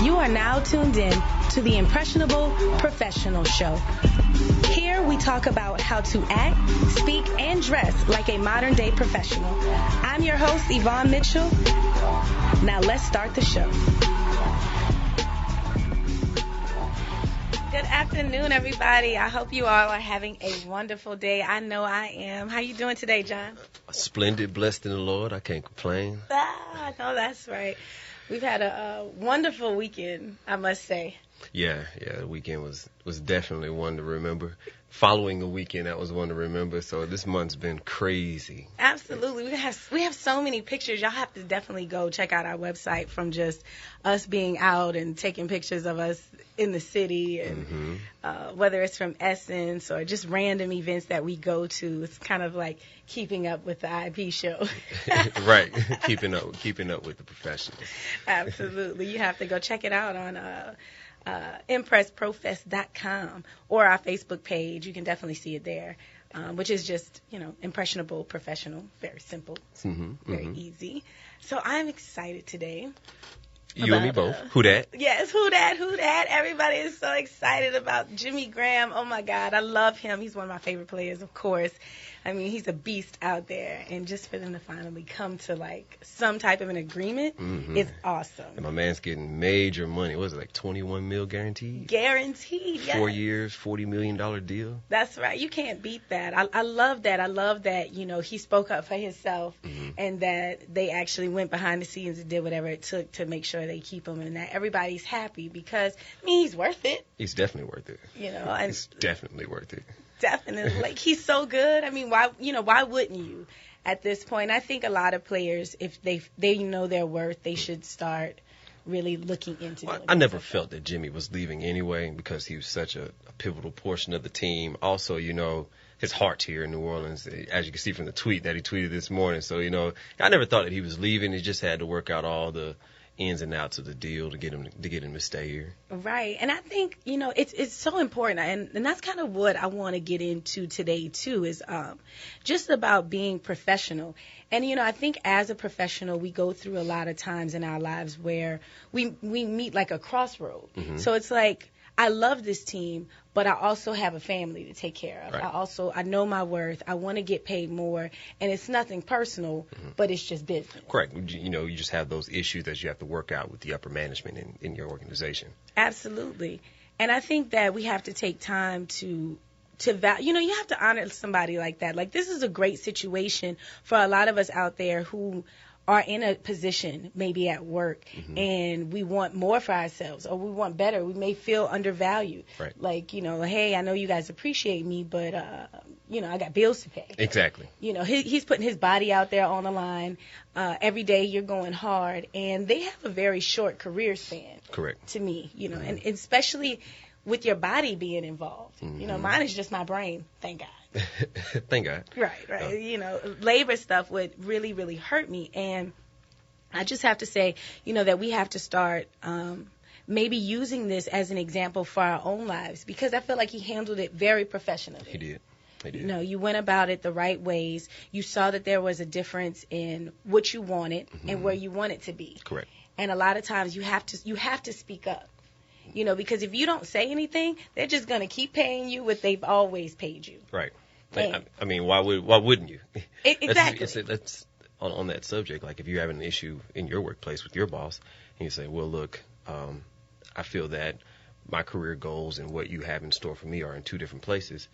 You are now tuned in to the Impressionable Professional Show. Here we talk about how to act, speak, and dress like a modern-day professional. I'm your host, Yvonne Mitchell. Now let's start the show. Good afternoon, everybody. I hope you all are having a wonderful day. I know I am. How you doing today, John? Splendid, blessed in the Lord. I can't complain. I know that's right. We've had a wonderful weekend, I must say. Yeah, the weekend was definitely one to remember. Following the weekend, that was one to remember. So this month's been crazy. Absolutely. We have so many pictures. Y'all have to definitely go check out our website from just us being out and taking pictures of us in the city, and whether it's from Essence or just random events that we go to. It's kind of like keeping up with the IP show. Right. Keeping up with the professionals. Absolutely. You have to go check it out on impressprofest.com or our Facebook page. You can definitely see it there, which is just, impressionable professional. Very simple, very easy. So I'm excited today. You and me both. Who dat? Yes, who dat? Everybody is so excited about Jimmy Graham. Oh, my God. I love him. He's one of my favorite players, of course. I mean, he's a beast out there. And just for them to finally come to, some type of an agreement is awesome. And my man's getting major money. What was it, like $21 million guaranteed? Guaranteed, yes. 4 years, $40 million deal. That's right. You can't beat that. I love that. I love that, he spoke up for himself and that they actually went behind the scenes and did whatever it took to make sure they keep him and that everybody's happy because, he's worth it. He's definitely worth it. And he's definitely worth it. Definitely. He's so good. I mean, why wouldn't you at this point? I think a lot of players, if they know their worth, they should start really looking into it. I never felt that Jimmy was leaving anyway because he was such a pivotal portion of the team. Also, his heart here in New Orleans, as you can see from the tweet that he tweeted this morning. So, I never thought that he was leaving. He just had to work out all the ins and outs of the deal to get him to stay here. Right. And I think, it's so important. And that's kind of what I want to get into today, too, is just about being professional. And, I think as a professional, we go through a lot of times in our lives where we meet like a crossroad. So it's like, I love this team, but I also have a family to take care of. Right. I know my worth. I want to get paid more, and it's nothing personal, but it's just business. Correct. You just have those issues that you have to work out with the upper management in your organization. Absolutely. And I think that we have to take time to value. You have to honor somebody like that. Like, this is a great situation for a lot of us out there who are in a position maybe at work and we want more for ourselves or we want better. We may feel undervalued. Right. Like, hey, I know you guys appreciate me, but, I got bills to pay. Exactly. He's putting his body out there on the line. Every day you're going hard. And they have a very short career span. Correct. To me, and especially with your body being involved. Mine is just my brain, thank God. Thank God. Right. Labor stuff would really, really hurt me. And I just have to say, that we have to start maybe using this as an example for our own lives because I feel like he handled it very professionally. He did. You went about it the right ways. You saw that there was a difference in what you wanted and where you want it to be. Correct. And a lot of times you have to speak up. Because if you don't say anything, they're just going to keep paying you what they've always paid you. Right. I mean, why wouldn't you? Exactly. That's on that subject. Like, if you're having an issue in your workplace with your boss, and you say, well, look, I feel that my career goals and what you have in store for me are in two different places.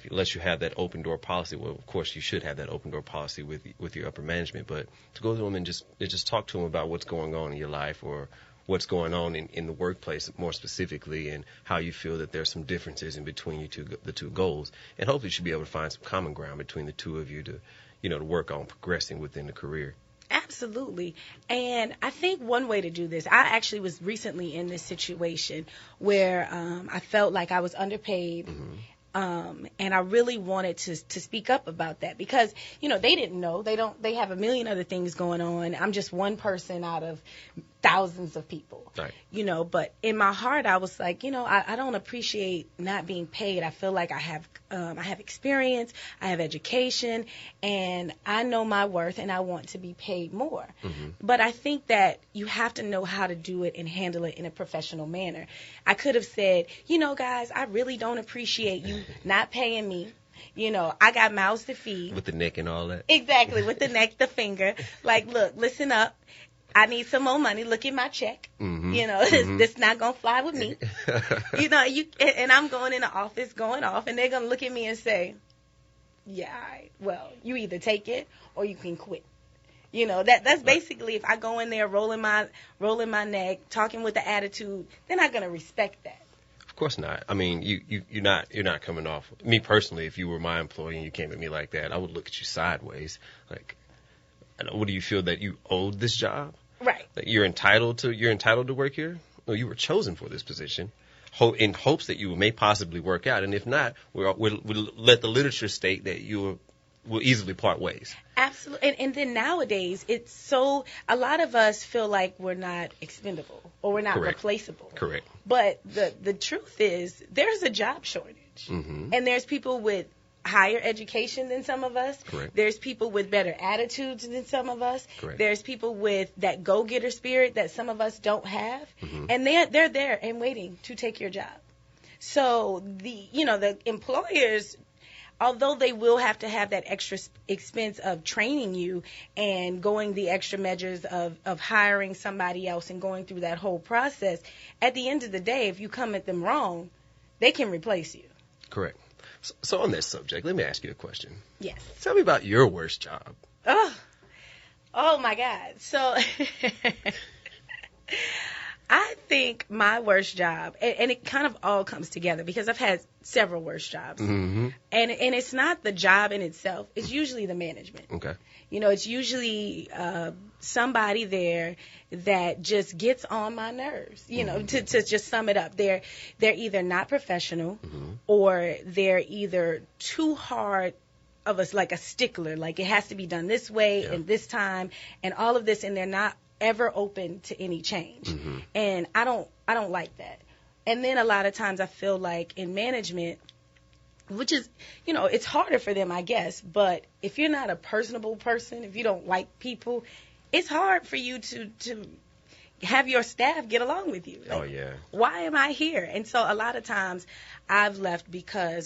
Unless you have that open door policy, well, of course, you should have that open door policy with your upper management. But to go to them and just talk to them about what's going on in your life or what's going on in the workplace more specifically and how you feel that there's some differences in between the two goals. And hopefully you should be able to find some common ground between the two of you to work on progressing within the career. Absolutely. And I think one way to do this, I actually was recently in this situation where I felt like I was underpaid. And I really wanted to speak up about that because, they didn't know. They have a million other things going on. I'm just one person out of thousands of people, Right. but in my heart, I was like, I don't appreciate not being paid. I feel like I have experience, I have education, and I know my worth, and I want to be paid more. Mm-hmm. But I think that you have to know how to do it and handle it in a professional manner. I could have said, guys, I really don't appreciate you not paying me. I got mouths to feed. With the neck and all that. Exactly, with the neck, the finger. Like, look, listen up. I need some more money. Look at my check. Mm-hmm. This not going to fly with me. And I'm going in the office, going off, and they're going to look at me and say, yeah, all right, well, you either take it or you can quit. That's basically, if I go in there rolling my neck, talking with the attitude, they're not going to respect that. Of course not. I mean, you're not coming off. Me personally, if you were my employee and you came at me like that, I would look at you sideways. Like, what do you feel that you owed this job? Right. That you're entitled to work here? No, you were chosen for this position, in hopes that you may possibly work out. And if not, we'll let the literature state that will easily part ways. Absolutely. And then nowadays, a lot of us feel like we're not expendable or we're not replaceable. Correct. But the truth is, there's a job shortage. Mm-hmm. And there's people with higher education than some of us. Correct. There's people with better attitudes than some of us. Correct. There's people with that go-getter spirit that some of us don't have. Mm-hmm. And they're there and waiting to take your job. So the employers, although they will have to have that extra expense of training you and going the extra measures of hiring somebody else and going through that whole process, at the end of the day, if you come at them wrong, they can replace you. Correct. So on that subject, let me ask you a question. Yes. Tell me about your worst job. Oh my God. So I think my worst job, and it kind of all comes together because I've had several worst jobs. Mm-hmm. And it's not the job in itself. It's usually the management. Okay. It's usually somebody there that just gets on my nerves. To just sum it up, they're either not professional, mm-hmm. or they're either too hard of us, like a stickler, like it has to be done this way and this time and all of this, and they're not ever open to any change. Mm-hmm. And I don't like that. And then a lot of times I feel like in management, which is, it's harder for them, I guess, but if you're not a personable person, if you don't like people, it's hard for you to have your staff get along with you. Like, oh, yeah. Why am I here? And so a lot of times I've left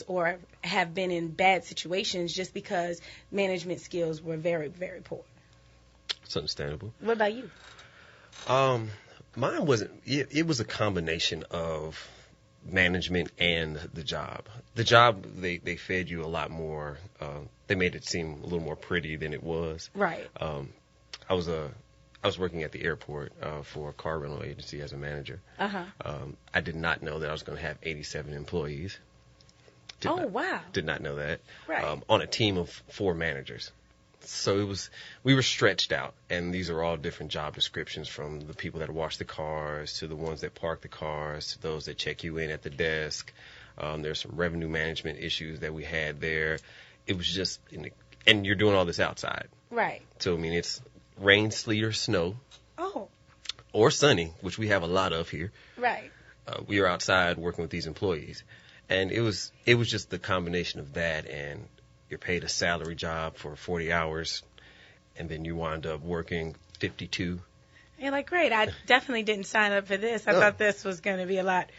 or have been in bad situations just because management skills were very, very poor. It's understandable. What about you? Mine wasn't. It was a combination of management and the job. The job, they fed you a lot more. They made it seem a little more pretty than it was. Right. I was working at the airport for a car rental agency as a manager. Uh-huh. I did not know that I was going to have 87 employees. Wow. Did not know that. Right. On a team of 4 managers. So we were stretched out, and these are all different job descriptions, from the people that wash the cars to the ones that park the cars to those that check you in at the desk. There's some revenue management issues that we had there. It was just, and you're doing all this outside. Right. So, I mean, it's rain, sleet, or snow. Oh. Or sunny, which we have a lot of here. Right. We are outside working with these employees. And it was just the combination of that, and you're paid a salary job for 40 hours, and then you wind up working 52. You're like, great, I definitely didn't sign up for this. I thought this was going to be a lot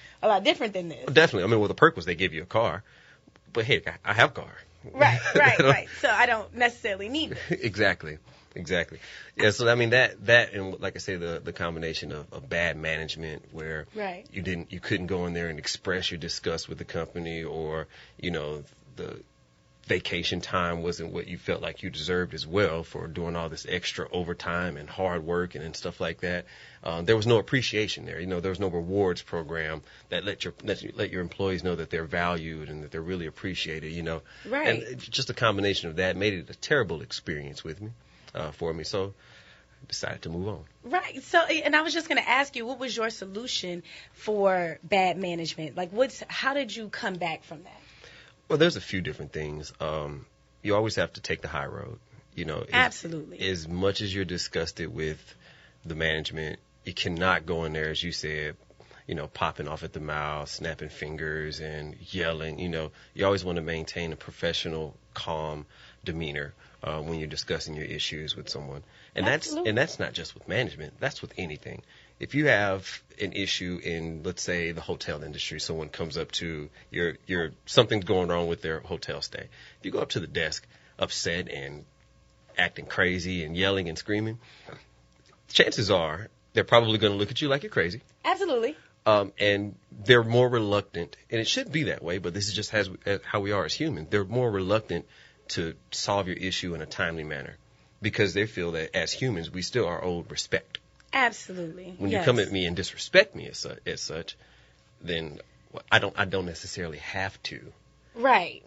different than this. Definitely. I mean, well, the perk was they give you a car. But, hey, I have a car. Right. So I don't necessarily need it. Exactly. Yeah, so, I mean, that and, like I say, the combination of bad management where you couldn't go in there and express your disgust with the company, or, the vacation time wasn't what you felt like you deserved as well for doing all this extra overtime and hard work and stuff like that. There was no appreciation there. There was no rewards program that let your employees know that they're valued and that they're really appreciated. Right. And just a combination of that made it a terrible experience for me. So I decided to move on. Right. So, and I was just going to ask you, what was your solution for bad management? Like, how did you come back from that? Well, there's a few different things. You always have to take the high road. Absolutely. As much as you're disgusted with the management, you cannot go in there, as you said, popping off at the mouth, snapping fingers, and yelling. You always want to maintain a professional, calm demeanor when you're discussing your issues with someone. And that's not just with management. That's with anything. If you have an issue in, let's say, the hotel industry, someone comes up to something's going wrong with their hotel stay. If you go up to the desk upset and acting crazy and yelling and screaming, chances are they're probably going to look at you like you're crazy. Absolutely. And they're more reluctant, and it should be that way, but this is just how we are as humans. They're more reluctant to solve your issue in a timely manner because they feel that as humans, we still are owed respect. Absolutely. When you come at me and disrespect me as such, then I don't necessarily have to. Right.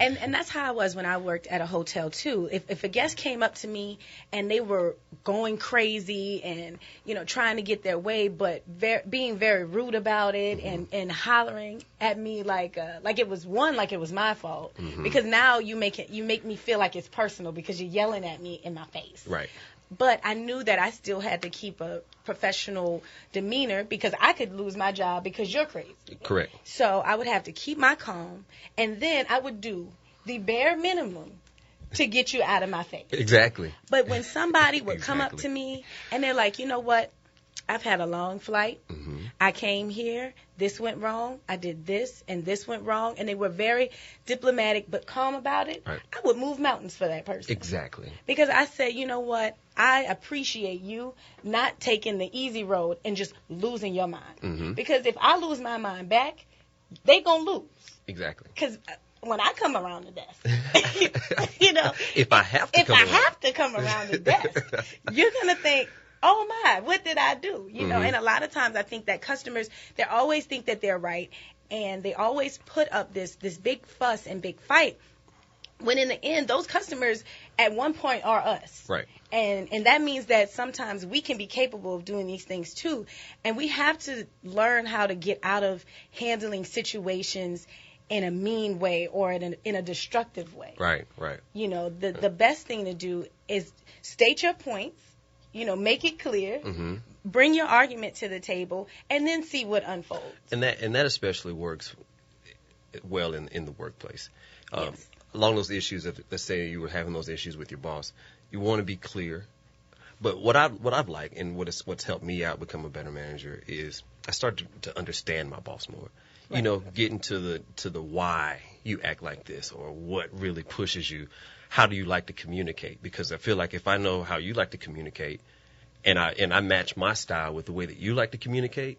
And that's how I was when I worked at a hotel too. If a guest came up to me and they were going crazy and, trying to get their way, but being very rude about it and hollering at me like it was my fault. Because now you make me feel like it's personal because you're yelling at me in my face. Right. But I knew that I still had to keep a professional demeanor because I could lose my job because you're crazy. Correct. So I would have to keep my calm, and then I would do the bare minimum to get you out of my face. Exactly. But when somebody would come up to me and they're like, you know what? I've had a long flight. I came here. This went wrong. I did this, and this went wrong. And they were very diplomatic but calm about it. Right. I would move mountains for that person. Exactly. Because I said, you know what? I appreciate you not taking the easy road and just losing your mind. Because if I lose my mind back, they going to lose. Exactly. Because when I come around the desk, if I have to come around the desk, you're going to think, oh my, what did I do? And a lot of times I think that customers, they always think that they're right, and they always put up this big fuss and big fight, when in the end, those customers at one point are us. Right. And that means that sometimes we can be capable of doing these things too. And we have to learn how to get out of handling situations in a mean way or in a destructive way. Right. The best thing to do is state your points, make it clear, bring your argument to the table, and then see what unfolds. And that especially works well in the workplace. Yes. Along those issues, let's say you were having those issues with your boss, you want to be clear. But what I've liked and what's helped me out become a better manager is I started to understand my boss more. Right. Getting to the why you act like this, or what really pushes you. How do you like to communicate? Because I feel like if I know how you like to communicate, and I match my style with the way that you like to communicate,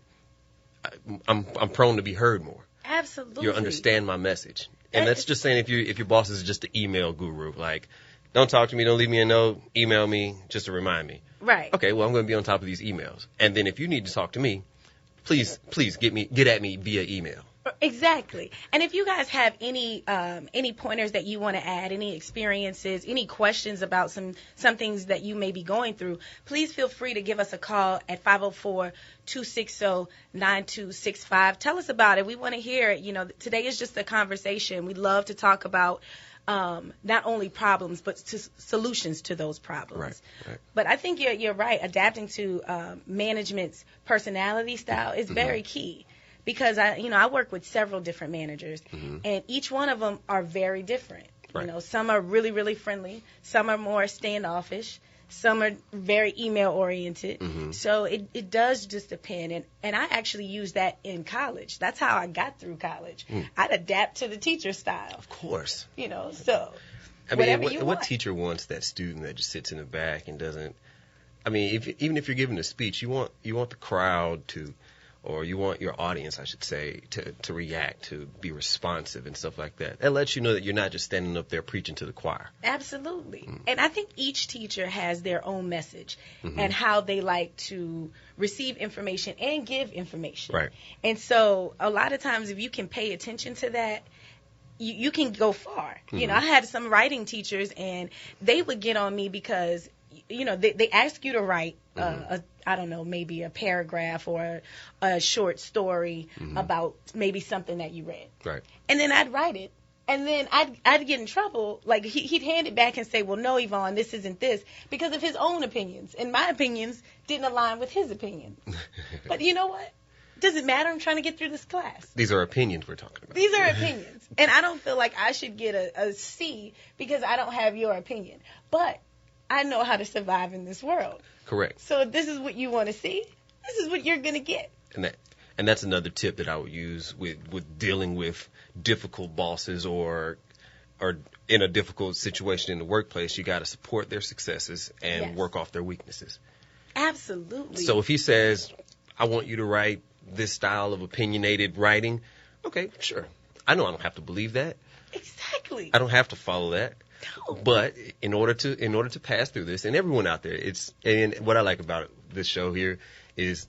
I'm prone to be heard more. Absolutely. You'll understand my message. And that's just saying if your boss is just an email guru, like, don't talk to me, don't leave me a note, email me just to remind me. Right. Okay, well, I'm going to be on top of these emails. And then if you need to talk to me, please get at me via email. Exactly. And if you guys have any pointers that you want to add, any experiences, any questions about some things that you may be going through, please feel free to give us a call at 504-260-9265. Tell us about it. We want to hear it. Today is just a conversation. We love to talk about not only problems, but solutions to those problems. Right. But I think you're right. Adapting to management's personality style is very key. Because I work with several different managers, and each one of them are very different. Right. Some are really, really friendly. Some are more standoffish. Some are very email oriented. So it does just depend. And I actually use that in college. That's how I got through college. I'd adapt to the teacher style. Of course. So I mean, whatever you want. what teacher wants that student that just sits in the back and doesn't? I mean, even if you're giving a speech, you want the crowd to. Or you want your audience, I should say, to react, to be responsive and stuff like that. That lets you know that you're not just standing up there preaching to the choir. Absolutely. And I think each teacher has their own message and how they like to receive information and give information. Right. And so a lot of times if you can pay attention to that, you can go far. I had some writing teachers, and they would get on me because they ask you to write maybe a paragraph or a short story about maybe something that you read. Right. And then I'd write it, And then I'd get in trouble. Like, he'd hand it back and say, well, no, Yvonne, this isn't this, because of his own opinions. And my opinions didn't align with his opinions. But you know what? Doesn't matter. I'm trying to get through this class. These are opinions we're talking about. These are opinions. And I don't feel like I should get a C because I don't have your opinion. But I know how to survive in this world. Correct. So if this is what you want to see, this is what you're going to get. And that's another tip that I would use with dealing with difficult bosses or in a difficult situation in the workplace. You got to support their successes and work off their weaknesses. Absolutely. So if he says, I want you to write this style of opinionated writing, okay, sure. I know I don't have to believe that. Exactly. I don't have to follow that. No. But in order to pass through this, and everyone out there, and what I like about this show here is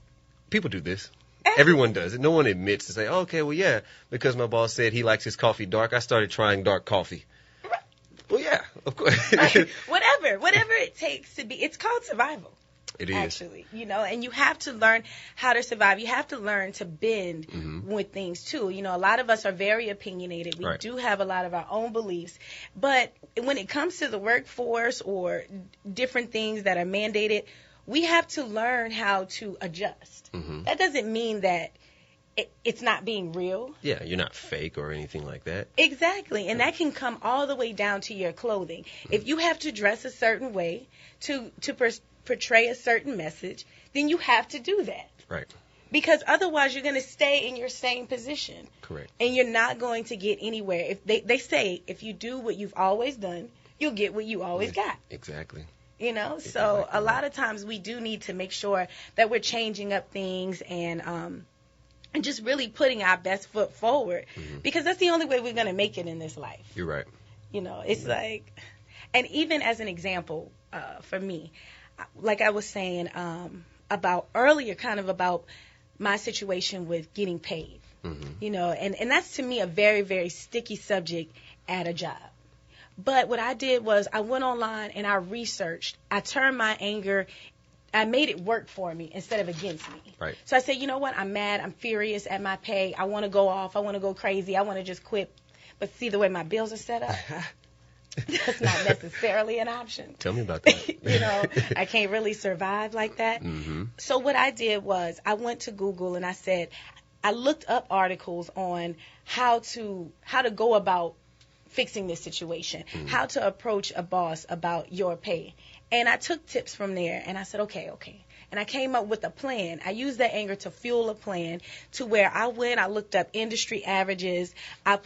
people do this. Everyone does it. No one admits to say, oh, okay, well, yeah, because my boss said he likes his coffee dark, I started trying dark coffee. Right. Well, yeah, of course. Whatever it takes to be, it's called survival. It is. Actually, and you have to learn how to survive. You have to learn to bend with things too. A lot of us are very opinionated. We do have a lot of our own beliefs. But when it comes to the workforce or different things that are mandated, we have to learn how to adjust. That doesn't mean that it's not being real. Yeah, you're not fake or anything like that. Exactly. And that can come all the way down to your clothing. If you have to dress a certain way to portray a certain message, then you have to do that. Right. Because otherwise you're going to stay in your same position. Correct. And you're not going to get anywhere. If they say if you do what you've always done, you'll get what you always got. Exactly. So a lot of times we do need to make sure that we're changing up things and just really putting our best foot forward, because that's the only way we're going to make it in this life. You're right. It's like, and even as an example, for me, like I was saying about earlier, kind of about my situation with getting paid, and that's to me a very, very sticky subject at a job. But what I did was I went online and I researched. I turned my anger, I made it work for me instead of against me. Right. So I said, you know what? I'm mad. I'm furious at my pay. I want to go off. I want to go crazy. I want to just quit. But see the way my bills are set up? That's not necessarily an option. Tell me about that. I can't really survive like that. So what I did was I went to Google and I looked up articles on how to go about fixing this situation, how to approach a boss about your pay. And I took tips from there and I said, okay. And I came up with a plan. I used that anger to fuel a plan to where I looked up industry averages. I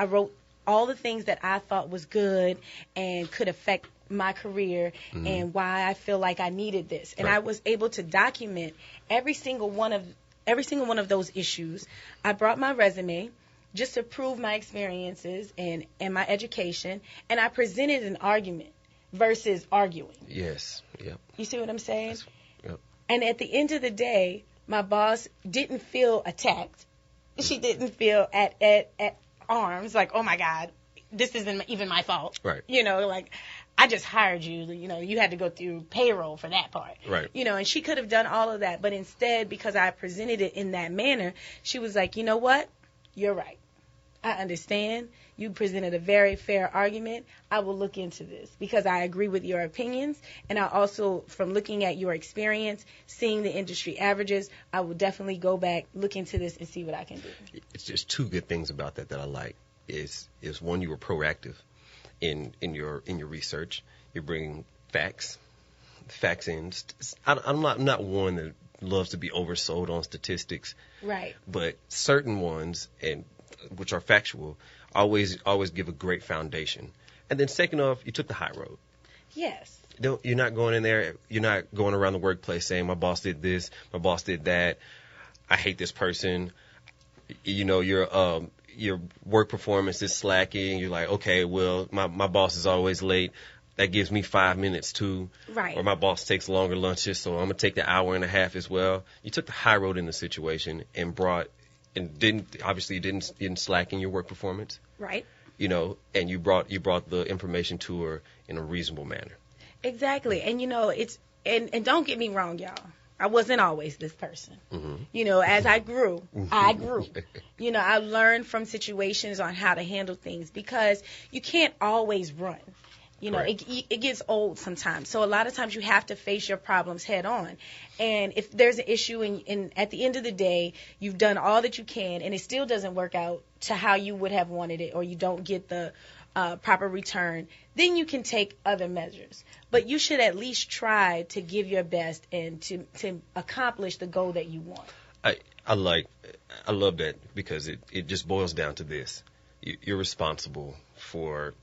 wrote all the things that I thought was good and could affect my career and why I feel like I needed this. And I was able to document every single one of those issues. I brought my resume just to prove my experiences and my education, and I presented an argument versus arguing. Yes. Yep. You see what I'm saying? Yep. And at the end of the day, my boss didn't feel attacked. She didn't feel at arms like, oh my God, this isn't even my fault. Right. Like, I just hired you. You had to go through payroll for that part. Right. And she could have done all of that, but instead, because I presented it in that manner, she was like, you know what? You're right. I understand. You presented a very fair argument. I will look into this because I agree with your opinions. And I also, from looking at your experience, seeing the industry averages, I will definitely go back, look into this, and see what I can do. It's just two good things about that I like. Is one, you were proactive in your research. You're bringing facts in. I'm not one that loves to be oversold on statistics. Right. But certain ones, and which are factual, always give a great foundation. And then second off, you took the high road. Yes. You're not going in there. You're not going around the workplace saying my boss did this, my boss did that. I hate this person. Your work performance is slacking. You're like, okay, well, my boss is always late. That gives me 5 minutes too. Right. Or my boss takes longer lunches, so I'm gonna take the hour and a half as well. You took the high road in the situation and didn't slack in your work performance. Right. And you brought the information to her in a reasonable manner. Exactly. And it's and don't get me wrong, y'all. I wasn't always this person. Mm-hmm. You know, as I grew. You know, I learned from situations on how to handle things because you can't always run. You know, it gets old sometimes. So a lot of times you have to face your problems head on. And if there's an issue and at the end of the day, you've done all that you can and it still doesn't work out to how you would have wanted it, or you don't get the proper return, then you can take other measures. But you should at least try to give your best and to accomplish the goal that you want. I love that, because it just boils down to this. You're responsible for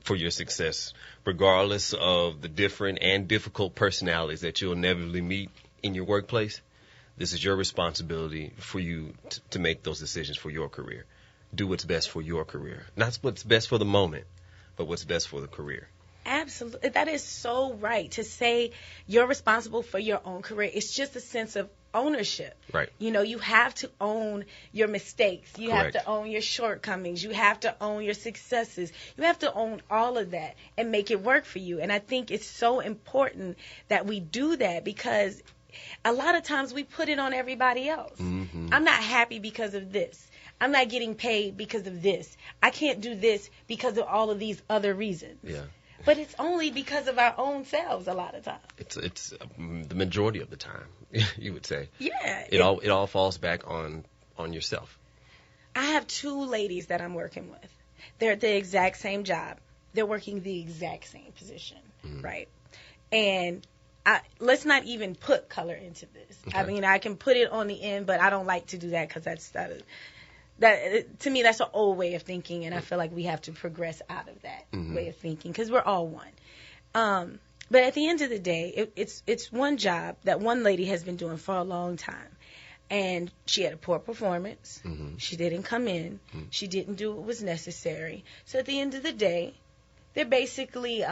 your success, regardless of the different and difficult personalities that you'll inevitably meet in your workplace. This is your responsibility for you to make those decisions for your career. Do what's best for your career. Not what's best for the moment, but what's best for the career. Absolutely. That is so right. To say you're responsible for your own career, it's just a sense of ownership. Right. You know, you have to own your mistakes. You Correct. have to own your shortcomings. You have to own your successes. You have to own all of that and make it work for you. And I think it's so important that we do that, because a lot of times we put it on everybody else. Mm-hmm. I'm not happy because of this. I'm not getting paid because of this. I can't do this because of all of these other reasons. Yeah. But it's only because of our own selves a lot of times. It's the majority of the time, you would say. Yeah. It all falls back on yourself. I have 2 ladies that I'm working with. They're at the exact same job. They're working the exact same position, right? And let's not even put color into this. Okay. I mean, I can put it on the end, but I don't like to do that, because that to me, that's an old way of thinking, and I feel like we have to progress out of that way of thinking, because we're all one. But at the end of the day, it's one job that one lady has been doing for a long time, and she had a poor performance. Mm-hmm. She didn't come in. Mm-hmm. She didn't do what was necessary. So at the end of the day, they're basically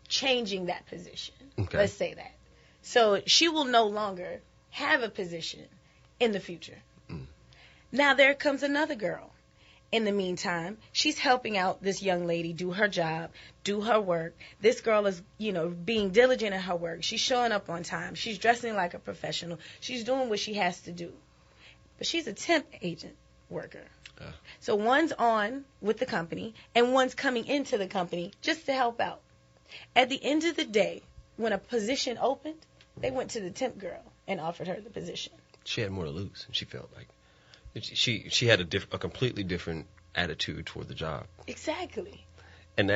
changing that position. Okay. Let's say that. So she will no longer have a position in the future. Now there comes another girl. In the meantime, she's helping out this young lady do her job, do her work. This girl is, being diligent in her work. She's showing up on time. She's dressing like a professional. She's doing what she has to do. But she's a temp agent worker. So one's on with the company and one's coming into the company just to help out. At the end of the day, when a position opened, they went to the temp girl and offered her the position. She had more to lose, she felt like. She had a completely different attitude toward the job. Exactly. And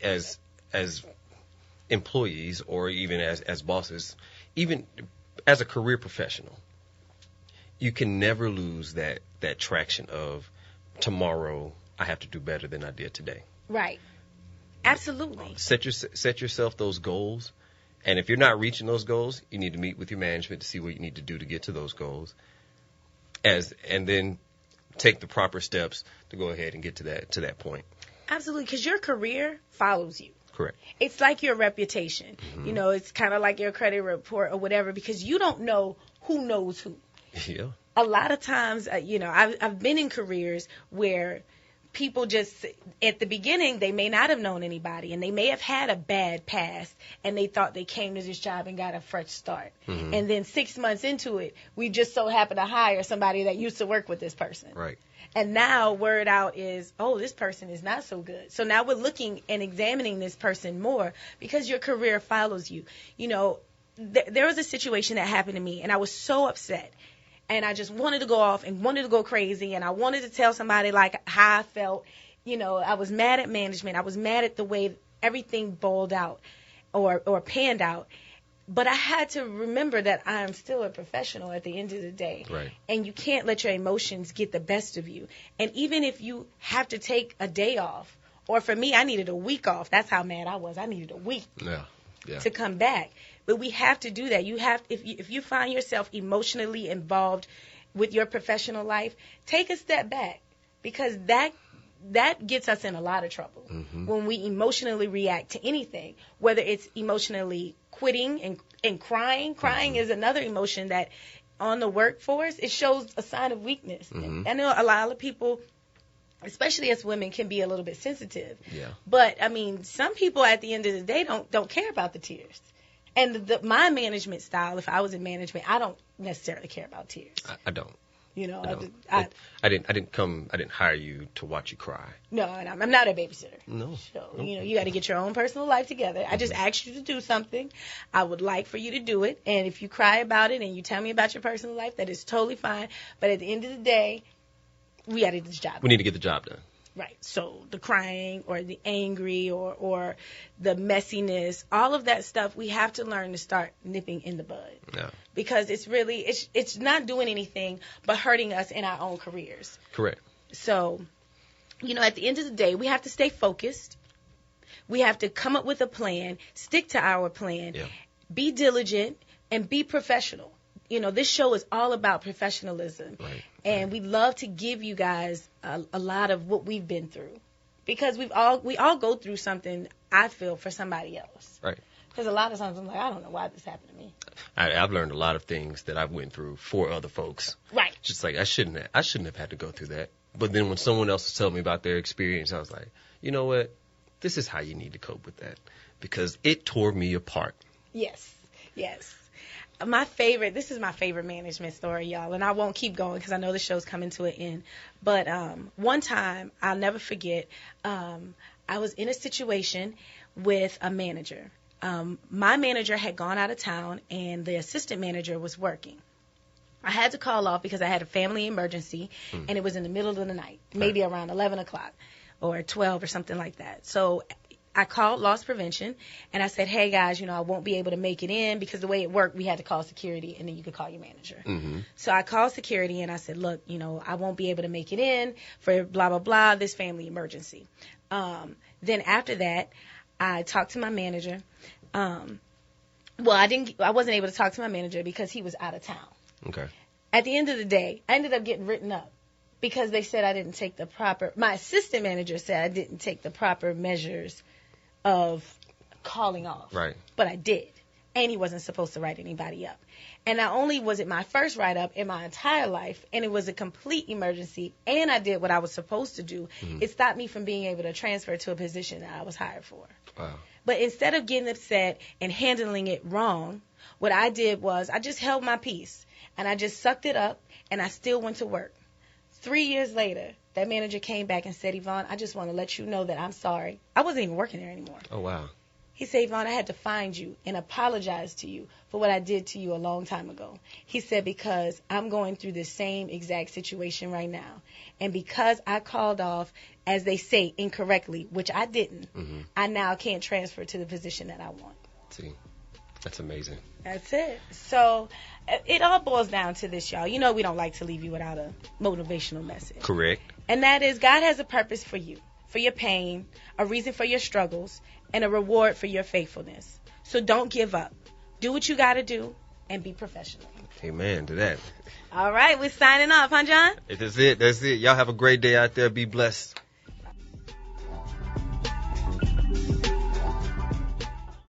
as employees, or even as bosses, even as a career professional, you can never lose that traction of tomorrow I have to do better than I did today. Right. Absolutely. Set yourself those goals, and if you're not reaching those goals, you need to meet with your management to see what you need to do to get to those goals. And then take the proper steps to go ahead and get to that point. Absolutely, because your career follows you. Correct. It's like your reputation. Mm-hmm. It's kind of like your credit report or whatever, because you don't know who knows who. Yeah. A lot of times, I've been in careers where people just, at the beginning, they may not have known anybody, and they may have had a bad past, and they thought they came to this job and got a fresh start. Mm-hmm. And then 6 months into it, we just so happen to hire somebody that used to work with this person. Right. And now word out is, oh, this person is not so good. So now we're looking and examining this person more, because your career follows you. There was a situation that happened to me, and I was so upset. And I just wanted to go off and wanted to go crazy, and I wanted to tell somebody like how I felt. I was mad at management. I was mad at the way everything bowled out or panned out. But I had to remember that I am still a professional at the end of the day. Right. And you can't let your emotions get the best of you. And even if you have to take a day off, or for me, I needed a week off. That's how mad I was. I needed a week to come back. But we have to do that. You have, if you find yourself emotionally involved with your professional life, take a step back, because that gets us in a lot of trouble when we emotionally react to anything, whether it's emotionally quitting and crying. Crying is another emotion that on the workforce, it shows a sign of weakness. And I know a lot of people, especially as women, can be a little bit sensitive. Yeah. But I mean, some people at the end of the day don't care about the tears. And my management style, if I was in management, I don't necessarily care about tears. I don't. You know, I didn't hire you to watch you cry. No, and I'm not a babysitter. No. So, you know, you got to get your own personal life together. I just asked you to do something. I would like for you to do it. And if you cry about it and you tell me about your personal life, that is totally fine. But at the end of the day, we got to get this job done. We need to get the job done. Right. So the crying or the angry or the messiness, all of that stuff, we have to learn to start nipping in the bud. Yeah. Because it's really, it's not doing anything but hurting us in our own careers. Correct. So, you know, at the end of the day, we have to stay focused. We have to come up with a plan, stick to our plan, be diligent, and be professional. You know, this show is all about professionalism. Right. And we love to give you guys a lot of what we've been through. Because we all go through something, I feel, for somebody else. Right. Because a lot of times I'm like, I don't know why this happened to me. I've learned a lot of things that I've went through for other folks. Right. Just like I shouldn't have had to go through that. But then when someone else was telling me about their experience, I was like, you know what? This is how you need to cope with that. Because it tore me apart. Yes. This is my favorite management story, y'all, and I won't keep going because I know the show's coming to an end. But one time, I'll never forget, I was in a situation with a manager. My manager had gone out of town, and the assistant manager was working. I had to call off because I had a family emergency, and it was in the middle of the night, maybe around 11 o'clock or 12 or something like that. So I called loss prevention, and I said, hey, guys, you know, I won't be able to make it in because the way it worked, we had to call security, and then you could call your manager. Mm-hmm. So I called security, and I said, look, you know, I won't be able to make it in for blah, blah, blah, this family emergency. Then after that, I talked to my manager. I wasn't able to talk to my manager because he was out of town. Okay. At the end of the day, I ended up getting written up because they said I didn't take my assistant manager said I didn't take the proper measures of calling off. Right. But I did. And he wasn't supposed to write anybody up. And not only was it my first write-up in my entire life, and it was a complete emergency, and I did what I was supposed to do, it stopped me from being able to transfer to a position that I was hired for. Wow. But instead of getting upset and handling it wrong, what I did was I just held my peace, and I just sucked it up, and I still went to work. 3 years later, that manager came back and said, Yvonne, I just want to let you know that I'm sorry. I wasn't even working there anymore. Oh, wow. He said, Yvonne, I had to find you and apologize to you for what I did to you a long time ago. He said, because I'm going through the same exact situation right now. And because I called off, as they say, incorrectly, which I didn't, I now can't transfer to the position that I want. See, that's amazing. That's it. So it all boils down to this, y'all. You know we don't like to leave you without a motivational message. Correct. And that is God has a purpose for you, for your pain, a reason for your struggles, and a reward for your faithfulness. So don't give up. Do what you got to do and be professional. Amen to that. All right, we're signing off, huh, John? That's it. Y'all have a great day out there. Be blessed.